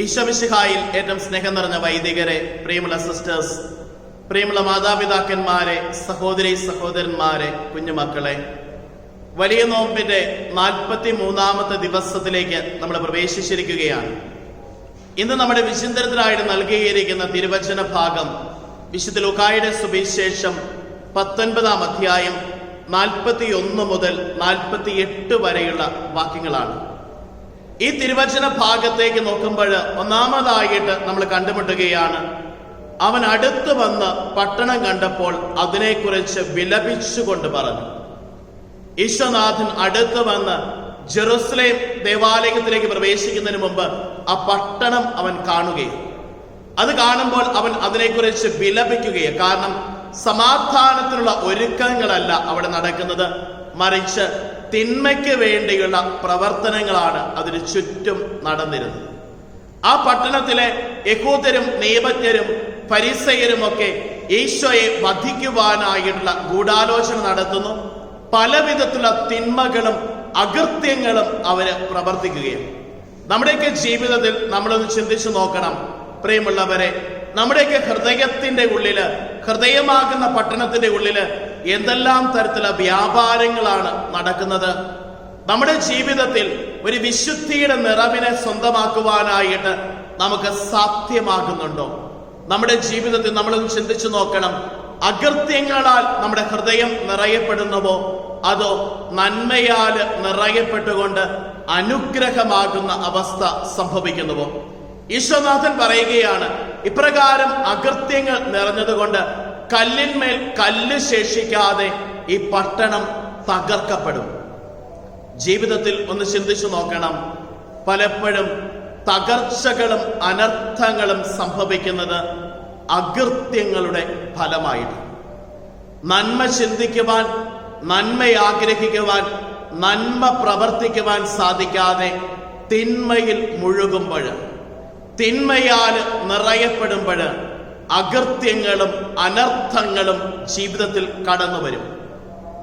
ഈശോ മിശിഹായിൽ ഏറ്റവും സ്നേഹം നിറഞ്ഞ വൈദികരെ, പ്രിയമുള്ള സിസ്റ്റേഴ്സ്, പ്രിയമുള്ള മാതാപിതാക്കന്മാരെ, സഹോദരി സഹോദരന്മാരെ, കുഞ്ഞുമക്കളെ, വലിയ നോമ്പിന്റെ 43-ാമത്തെ ദിവസത്തിലേക്ക് നമ്മൾ പ്രവേശിച്ചിരിക്കുകയാണ്. ഇന്ന് നമ്മുടെ വിചിന്തനത്തിനായിട്ട് നൽകിയിരിക്കുന്ന തിരുവചന ഭാഗം വിശുദ്ധ ലൂക്കായുടെ സുവിശേഷം 19-ാം അധ്യായം 41 മുതൽ 48 വരെയുള്ള വാക്യങ്ങളാണ്. ഈ തിരുവചന ഭാഗത്തേക്ക് നോക്കുമ്പോൾ ഒന്നാമതായിട്ട് നമ്മൾ കണ്ടുമുട്ടുകയാണ്, അവൻ അടുത്ത് വന്ന് പട്ടണം കണ്ടപ്പോൾ അതിനെക്കുറിച്ച് വിലപിച്ചുകൊണ്ട് പറഞ്ഞു. ഈശോനാഥൻ അടുത്ത് വന്ന് ജെറുസലേം ദേവാലയത്തിലേക്ക് പ്രവേശിക്കുന്നതിന് മുമ്പ് ആ പട്ടണം അവൻ കാണുകയും അത് കാണുമ്പോൾ അവൻ അതിനെക്കുറിച്ച് വിലപിക്കുകയും, കാരണം സമാധാനത്തിനുള്ള ഒരുക്കങ്ങളല്ല അവിടെ നടക്കുന്നത്, മറിച്ച് തിന്മയ്ക്ക് വേണ്ടിയുള്ള പ്രവർത്തനങ്ങളാണ് അതിന് ചുറ്റും നടന്നിരുന്നത്. ആ പട്ടണത്തിലെ യഹൂദരും നിയമജ്ഞരും ഫരിസയരും ഒക്കെ ഈശോയെ വധിക്കുവാനായിട്ടുള്ള ഗൂഢാലോചന നടത്തുന്നു. പലവിധത്തിലുള്ള തിന്മകളും അകൃത്യങ്ങളും അവര് പ്രവർത്തിക്കുകയാണ്. നമ്മുടെയൊക്കെ ജീവിതത്തിൽ നമ്മളൊന്ന് ചിന്തിച്ചു നോക്കണം പ്രിയമുള്ളവരെ. നമ്മുടെയൊക്കെ ഹൃദയത്തിന്റെ ഉള്ളില്, ഹൃദയമാകുന്ന പട്ടണത്തിന്റെ ഉള്ളില് എന്തെല്ലാം തരത്തിലുള്ള വ്യാപാരങ്ങളാണ് നടക്കുന്നത്? നമ്മുടെ ജീവിതത്തിൽ ഒരു വിശുദ്ധിയുടെ നിറവിനെ സ്വന്തമാക്കുവാനായിട്ട് നമുക്ക് സാധ്യമാകുന്നുണ്ടോ? നമ്മുടെ ജീവിതത്തിൽ നമ്മളൊന്ന് ചിന്തിച്ചു നോക്കണം. അകൃത്യങ്ങളാൽ നമ്മുടെ ഹൃദയം നിറയപ്പെടുന്നുവോ, അതോ നന്മയാൽ നിറയപ്പെട്ടുകൊണ്ട് അനുഗ്രഹമാകുന്ന അവസ്ഥ സംഭവിക്കുന്നുവോ? ഈശോനാഥൻ പറയുകയാണ്, ഇപ്രകാരം അകൃത്യങ്ങൾ നിറഞ്ഞതുകൊണ്ട് കല്ലിന്മേൽ കല്ല് ശേഷിക്കാതെ ഈ പട്ടണം തകർക്കപ്പെടും. ജീവിതത്തിൽ ഒന്ന് ചിന്തിച്ചു നോക്കണം. പലപ്പോഴും തകർച്ചകളും അനർത്ഥങ്ങളും സംഭവിക്കുന്നത് അകൃത്യങ്ങളുടെ ഫലമായിട്ട്. നന്മ ചിന്തിക്കുവാൻ, നന്മ ആഗ്രഹിക്കുവാൻ, നന്മ പ്രവർത്തിക്കുവാൻ സാധിക്കാതെ തിന്മയിൽ മുഴുകുമ്പോൾ, തിന്മയാൽ നിറയപ്പെടുമ്പോൾ അകൃത്യങ്ങളും അനർത്ഥങ്ങളും ജീവിതത്തിൽ കടന്നു വരും.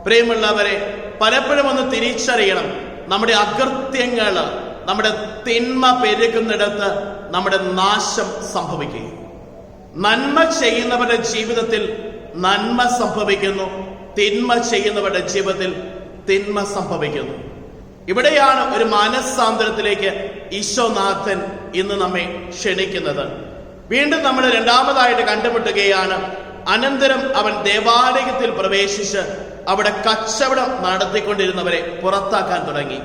പ്രിയമുള്ളവരെ, പലപ്പോഴും ഒന്ന് തിരിച്ചറിയണം, നമ്മുടെ അകൃത്യങ്ങള്, നമ്മുടെ തിന്മ പെരുകുന്നിടത്ത് നമ്മുടെ നാശം സംഭവിക്കുകയും, നന്മ ചെയ്യുന്നവരുടെ ജീവിതത്തിൽ നന്മ സംഭവിക്കുന്നു, തിന്മ ചെയ്യുന്നവരുടെ ജീവിതത്തിൽ തിന്മ സംഭവിക്കുന്നു. ഇവിടെയാണ് ഒരു മാനസാന്തരത്തിലേക്ക് ഈശോനാഥൻ ഇന്ന് നമ്മെ ക്ഷണിക്കുന്നത്. വീണ്ടും നമ്മൾ രണ്ടാമതായിട്ട് കണ്ടുമുട്ടുകയാണ്. അനന്തരം അവൻ ദേവാലയത്തിൽ പ്രവേശിച്ച് അവിടെ കച്ചവടം നടത്തിക്കൊണ്ടിരുന്നവരെ പുറത്താക്കാൻ തുടങ്ങി.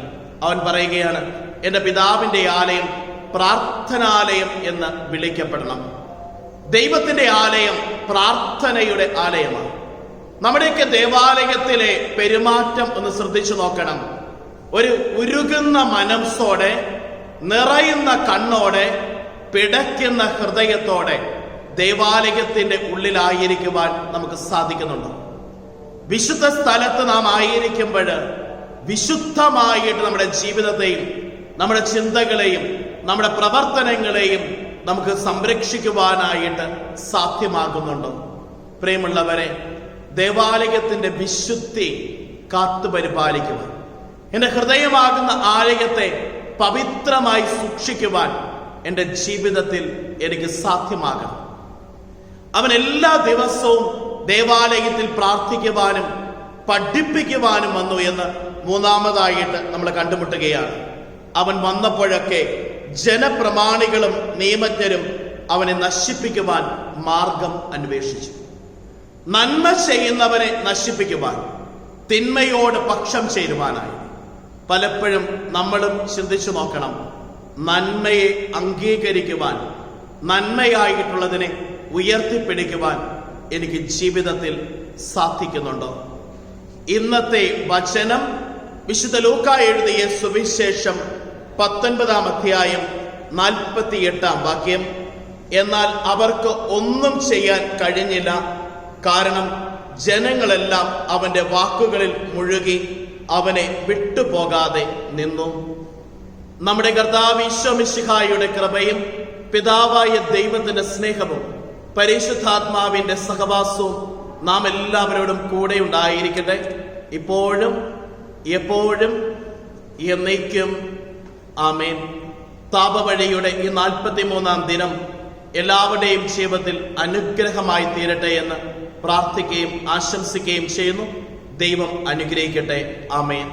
അവൻ പറയുകയാണ്, എന്റെ പിതാവിന്റെ ആലയം പ്രാർത്ഥനാലയം എന്ന് വിളിക്കപ്പെടണം. ദൈവത്തിന്റെ ആലയം പ്രാർത്ഥനയുടെ ആലയമാണ്. നമ്മുടെയൊക്കെ ദേവാലയത്തിലെ പെരുമാറ്റം ഒന്ന് ശ്രദ്ധിച്ചു നോക്കണം. ഒരു ഉരുകുന്ന മനസ്സോടെ, നിറയുന്ന കണ്ണോടെ, പിടയ്ക്കുന്ന ഹൃദയത്തോടെ ദേവാലയത്തിന്റെ ഉള്ളിലായിരിക്കുവാൻ നമുക്ക് സാധിക്കുന്നുണ്ടോ? വിശുദ്ധ സ്ഥലത്ത് നാം ആയിരിക്കുമ്പോൾ വിശുദ്ധമായിട്ട് നമ്മുടെ ജീവിതത്തെയും നമ്മുടെ ചിന്തകളെയും നമ്മുടെ പ്രവർത്തനങ്ങളെയും നമുക്ക് സംരക്ഷിക്കുവാനായിട്ട് സാധ്യമാകുന്നുണ്ടോ? പ്രിയമുള്ളവരെ, ദേവാലയത്തിന്റെ വിശുദ്ധി കാത്തുപരിപാലിക്കുവാൻ, എന്റെ ഹൃദയമാകുന്ന ആലയത്തെ പവിത്രമായി സൂക്ഷിക്കുവാൻ എന്റെ ജീവിതത്തിൽ എനിക്ക് സാധ്യമാകണം. അവൻ എല്ലാ ദിവസവും ദേവാലയത്തിൽ പ്രാർത്ഥിക്കുവാനും പഠിപ്പിക്കുവാനും വന്നു എന്ന് മൂന്നാമതായിട്ട് നമ്മൾ കണ്ടുമുട്ടുകയാണ്. അവൻ വന്നപ്പോഴൊക്കെ ജനപ്രമാണികളും നിയമജ്ഞരും അവനെ നശിപ്പിക്കുവാൻ മാർഗം അന്വേഷിച്ചു. നന്മ ചെയ്യുന്നവരെ നശിപ്പിക്കുവാൻ, തിന്മയോട് പക്ഷം ചേരുവാനായി. പലപ്പോഴും നമ്മളും ചിന്തിച്ചു നോക്കണം, നന്മയെ അംഗീകരിക്കുവാൻ, നന്മയായിട്ടുള്ളതിനെ ഉയർത്തിപ്പിടിക്കുവാൻ എനിക്ക് ജീവിതത്തിൽ സാധിക്കുന്നുണ്ടോ? ഇന്നത്തെ വചനം വിശുദ്ധ ലൂക്കാ എഴുതിയ സുവിശേഷം 19-ാം അധ്യായം 48-ാം വാക്യം. എന്നാൽ അവർക്ക് ഒന്നും ചെയ്യാൻ കഴിഞ്ഞില്ല, കാരണം ജനങ്ങളെല്ലാം അവന്റെ വാക്കുകളിൽ മുഴുകി അവനെ വിട്ടുപോകാതെ നിന്നു. നമ്മുടെ കർത്താവ് ഈശോ മിശിഹായുടെ കൃപയും പിതാവായ ദൈവത്തിന്റെ സ്നേഹവും പരിശുദ്ധാത്മാവിന്റെ സഹവാസവും നാം എല്ലാവരോടും കൂടെ ഉണ്ടായിരിക്കട്ടെ, ഇപ്പോഴും എപ്പോഴും എന്നേക്കും. ആമേൻ. താപവഴിയുടെ ഈ 43-ാം ദിനം എല്ലാവരുടെയും ജീവിതത്തിൽ അനുഗ്രഹമായി തീരട്ടെ എന്ന് പ്രാർത്ഥിക്കുകയും ആശംസിക്കുകയും ചെയ്യുന്നു. ദൈവം അനുഗ്രഹിക്കട്ടെ. ആമേൻ.